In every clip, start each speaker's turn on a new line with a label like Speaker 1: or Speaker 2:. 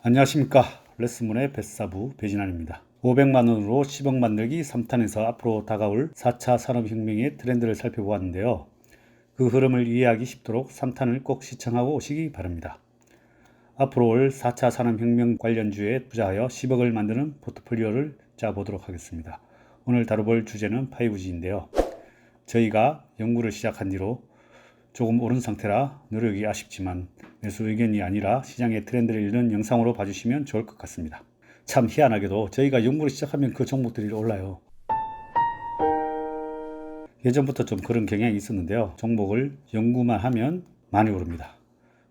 Speaker 1: 안녕하십니까. 레슨문의 뱃사부 배진환입니다. 500만원으로 10억 만들기 3탄에서 앞으로 다가올 4차 산업혁명의 트렌드를 살펴보았는데요. 그 흐름을 이해하기 쉽도록 3탄을 꼭 시청하고 오시기 바랍니다. 앞으로 올 4차 산업혁명 관련주에 투자하여 10억을 만드는 포트폴리오를 짜보도록 하겠습니다. 오늘 다뤄볼 주제는 5G인데요. 저희가 연구를 시작한 뒤로 조금 오른 상태라 노력이 아쉽지만 매수 의견이 아니라 시장의 트렌드를 읽는 영상으로 봐주시면 좋을 것 같습니다. 참 희한하게도 저희가 연구를 시작하면 그 종목들이 올라요. 예전부터 좀 그런 경향이 있었는데요. 종목을 연구만 하면 많이 오릅니다.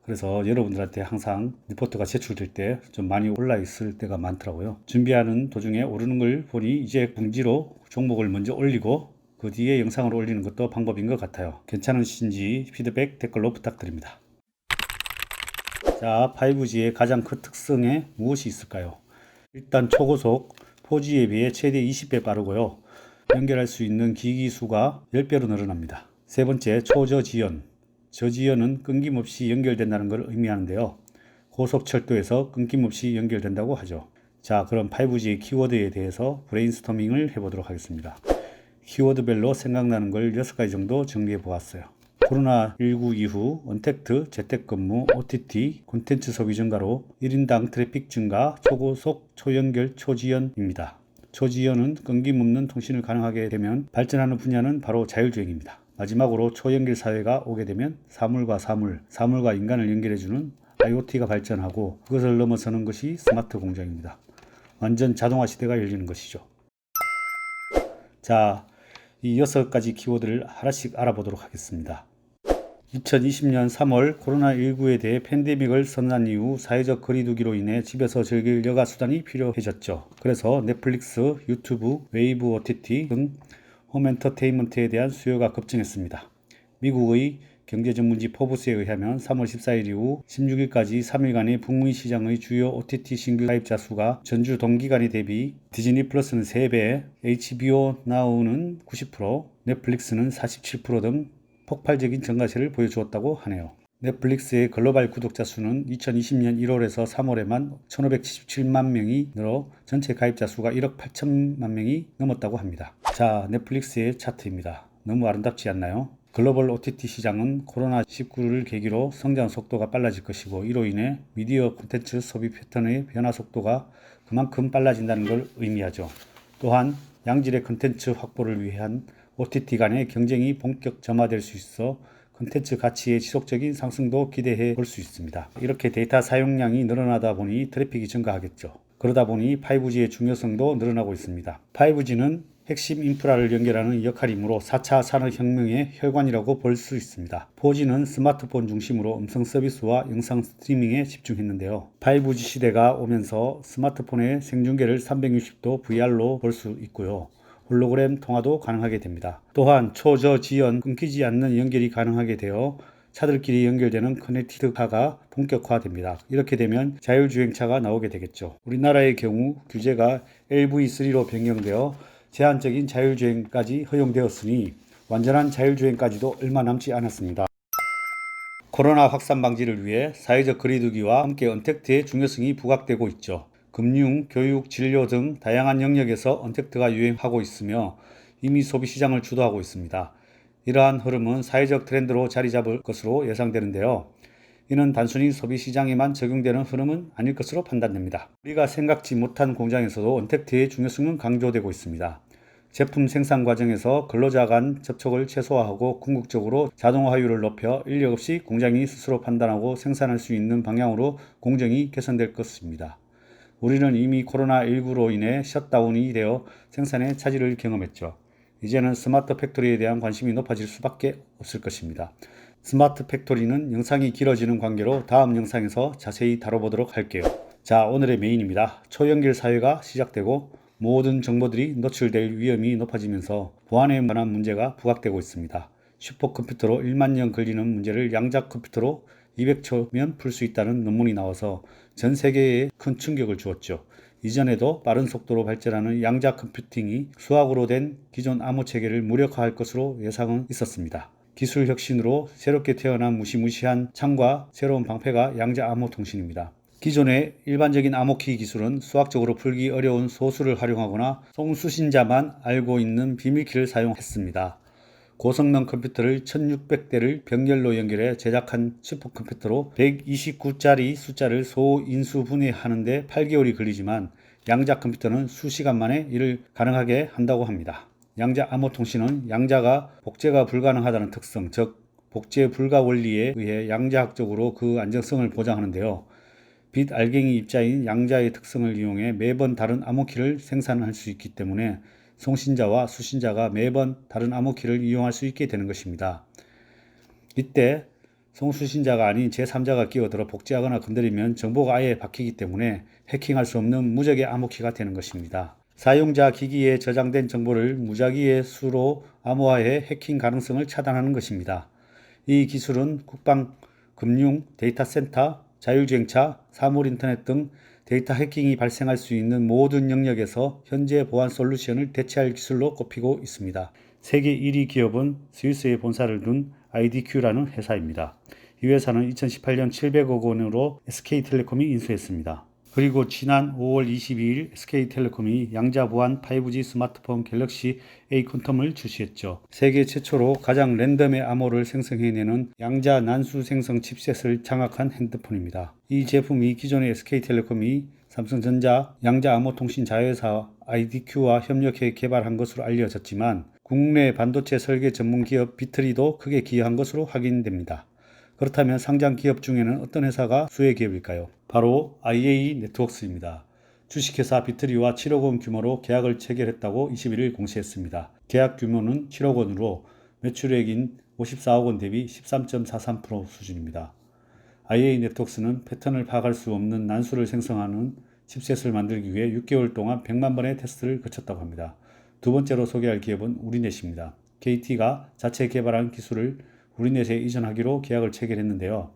Speaker 1: 그래서 여러분들한테 항상 리포트가 제출될 때 좀 많이 올라 있을 때가 많더라고요. 준비하는 도중에 오르는 걸 보니 이제 공지로 종목을 먼저 올리고 그 뒤에 영상을 올리는 것도 방법인 것 같아요. 괜찮으신지 피드백 댓글로 부탁드립니다. 자, 5G의 가장 큰 특성에 무엇이 있을까요? 일단 초고속, 4G에 비해 최대 20배 빠르고요. 연결할 수 있는 기기 수가 10배로 늘어납니다. 세 번째, 초저지연. 저지연은 끊김없이 연결된다는 걸 의미하는데요. 고속철도에서 끊김없이 연결된다고 하죠. 자, 그럼 5G 키워드에 대해서 브레인스토밍을 해보도록 하겠습니다. 키워드별로 생각나는 걸 6가지 정도 정리해 보았어요. 코로나19 이후 언택트, 재택근무, OTT, 콘텐츠 소비 증가로 1인당 트래픽 증가, 초고속, 초연결, 초지연입니다. 초지연은 끊김없는 통신을 가능하게 되면 발전하는 분야는 바로 자율주행입니다. 마지막으로 초연결 사회가 오게 되면 사물과 사물과 인간을 연결해주는 IoT가 발전하고 그것을 넘어서는 것이 스마트 공장입니다. 완전 자동화 시대가 열리는 것이죠. 자, 이 6가지 키워드를 하나씩 알아보도록 하겠습니다. 2020년 3월 코로나19에 대해 팬데믹을 선언한 이후 사회적 거리두기로 인해 집에서 즐길 여가 수단이 필요해졌죠. 그래서 넷플릭스, 유튜브, 웨이브 OTT 등 홈엔터테인먼트에 대한 수요가 급증했습니다. 미국의 경제전문지 포브스에 의하면 3월 14일 이후 16일까지 3일간의 북미 시장의 주요 OTT 신규 가입자 수가 전주 동기간에 대비 디즈니 플러스는 3배, HBO Now는 90%, 넷플릭스는 47% 등 폭발적인 증가세를 보여주었다고 하네요. 넷플릭스의 글로벌 구독자 수는 2020년 1월에서 3월에만 1577만 명이 늘어 전체 가입자 수가 1억 8천만 명이 넘었다고 합니다. 자, 넷플릭스의 차트입니다. 너무 아름답지 않나요? 글로벌 OTT 시장은 코로나19를 계기로 성장 속도가 빨라질 것이고 이로 인해 미디어 콘텐츠 소비 패턴의 변화 속도가 그만큼 빨라진다는 걸 의미하죠. 또한 양질의 콘텐츠 확보를 위한 OTT 간의 경쟁이 본격점화될 수 있어 콘텐츠 가치의 지속적인 상승도 기대해 볼 수 있습니다. 이렇게 데이터 사용량이 늘어나다 보니 트래픽이 증가하겠죠. 그러다 보니 5G의 중요성도 늘어나고 있습니다. 5G는 핵심 인프라를 연결하는 역할이므로 4차 산업혁명의 혈관이라고 볼 수 있습니다. 4G는 스마트폰 중심으로 음성 서비스와 영상 스트리밍에 집중했는데요. 5G 시대가 오면서 스마트폰의 생중계를 360도 VR로 볼 수 있고요. 홀로그램 통화도 가능하게 됩니다. 또한 초저지연, 끊기지 않는 연결이 가능하게 되어 차들끼리 연결되는 커넥티드카가 본격화됩니다. 이렇게 되면 자율주행차가 나오게 되겠죠. 우리나라의 경우 규제가 LV3로 변경되어 제한적인 자율주행까지 허용되었으니 완전한 자율주행까지도 얼마 남지 않았습니다. 코로나 확산 방지를 위해 사회적 거리두기와 함께 언택트의 중요성이 부각되고 있죠. 금융, 교육, 진료 등 다양한 영역에서 언택트가 유행하고 있으며 이미 소비시장을 주도하고 있습니다. 이러한 흐름은 사회적 트렌드로 자리 잡을 것으로 예상되는데요. 이는 단순히 소비시장에만 적용되는 흐름은 아닐 것으로 판단됩니다. 우리가 생각지 못한 공장에서도 언택트의 중요성은 강조되고 있습니다. 제품 생산 과정에서 근로자 간 접촉을 최소화하고 궁극적으로 자동화율을 높여 인력 없이 공장이 스스로 판단하고 생산할 수 있는 방향으로 공정이 개선될 것입니다. 우리는 이미 코로나19로 인해 셧다운이 되어 생산에 차질을 경험했죠. 이제는 스마트 팩토리에 대한 관심이 높아질 수밖에 없을 것입니다. 스마트 팩토리는 영상이 길어지는 관계로 다음 영상에서 자세히 다뤄보도록 할게요. 자, 오늘의 메인입니다. 초연결 사회가 시작되고 모든 정보들이 노출될 위험이 높아지면서 보안에 관한 문제가 부각되고 있습니다. 슈퍼컴퓨터로 1만 년 걸리는 문제를 양자 컴퓨터로 200초면 풀 수 있다는 논문이 나와서 전 세계에 큰 충격을 주었죠. 이전에도 빠른 속도로 발전하는 양자 컴퓨팅이 수학으로 된 기존 암호 체계를 무력화할 것으로 예상은 있었습니다. 기술 혁신으로 새롭게 태어난 무시무시한 창과 새로운 방패가 양자 암호 통신입니다. 기존의 일반적인 암호키 기술은 수학적으로 풀기 어려운 소수를 활용하거나 송수신자만 알고 있는 비밀키를 사용했습니다. 고성능 컴퓨터를 1600대를 병렬로 연결해 제작한 슈퍼컴퓨터로 129짜리 숫자를 소인수분해하는 데 8개월이 걸리지만 양자 컴퓨터는 수시간 만에 이를 가능하게 한다고 합니다. 양자 암호통신은 양자가 복제가 불가능하다는 특성, 즉 복제 불가 원리에 의해 양자학적으로 그 안정성을 보장하는데요. 빛 알갱이 입자인 양자의 특성을 이용해 매번 다른 암호키를 생산할 수 있기 때문에 송신자와 수신자가 매번 다른 암호키를 이용할 수 있게 되는 것입니다. 이때 송수신자가 아닌 제3자가 끼어들어 복제하거나 건드리면 정보가 아예 바뀌기 때문에 해킹할 수 없는 무적의 암호키가 되는 것입니다. 사용자 기기에 저장된 정보를 무작위의 수로 암호화해 해킹 가능성을 차단하는 것입니다. 이 기술은 국방, 금융, 데이터 센터, 자율주행차, 사물인터넷 등 데이터 해킹이 발생할 수 있는 모든 영역에서 현재 보안 솔루션을 대체할 기술로 꼽히고 있습니다. 세계 1위 기업은 스위스에 본사를 둔 IDQ라는 회사입니다. 이 회사는 2018년 700억 원으로 SK텔레콤이 인수했습니다. 그리고 지난 5월 22일 SK텔레콤이 양자 보안 5G 스마트폰 갤럭시 A 퀀텀을 출시했죠. 세계 최초로 가장 랜덤의 암호를 생성해내는 양자 난수 생성 칩셋을 장악한 핸드폰입니다. 이 제품이 기존의 SK텔레콤이 삼성전자 양자 암호 통신 자회사 IDQ와 협력해 개발한 것으로 알려졌지만 국내 반도체 설계 전문 기업 비트리도 크게 기여한 것으로 확인됩니다. 그렇다면 상장 기업 중에는 어떤 회사가 수혜 기업일까요? 바로 IA 네트워크스입니다. 주식회사 비트리와 7억 원 규모로 계약을 체결했다고 21일 공시했습니다. 계약 규모는 7억 원으로 매출액인 54억 원 대비 13.43% 수준입니다. IA 네트워크스는 패턴을 파악할 수 없는 난수를 생성하는 칩셋을 만들기 위해 6개월 동안 100만 번의 테스트를 거쳤다고 합니다. 두 번째로 소개할 기업은 우리넷입니다. KT가 자체 개발한 기술을 우리넷에 이전하기로 계약을 체결했는데요.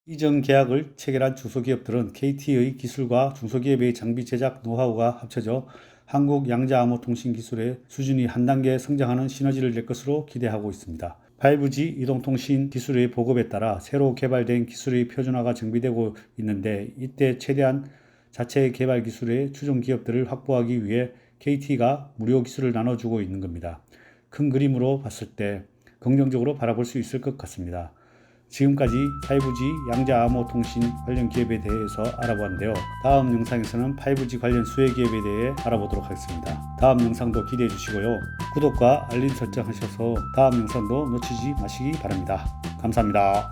Speaker 1: 이전 계약을 체결한 중소기업들은 KT의 기술과 중소기업의 장비 제작 노하우가 합쳐져 한국 양자암호통신 기술의 수준이 한 단계 성장하는 시너지를 낼 것으로 기대하고 있습니다. 5G 이동통신 기술의 보급에 따라 새로 개발된 기술의 표준화가 정비되고 있는데 이때 최대한 자체 개발 기술의 추종 기업들을 확보하기 위해 KT가 무료 기술을 나눠주고 있는 겁니다. 큰 그림으로 봤을 때 긍정적으로 바라볼 수 있을 것 같습니다. 지금까지 5G 양자 암호 통신 관련 기업에 대해서 알아보았는데요. 다음 영상에서는 5G 관련 수혜 기업에 대해 알아보도록 하겠습니다. 다음 영상도 기대해 주시고요. 구독과 알림 설정 하셔서 다음 영상도 놓치지 마시기 바랍니다. 감사합니다.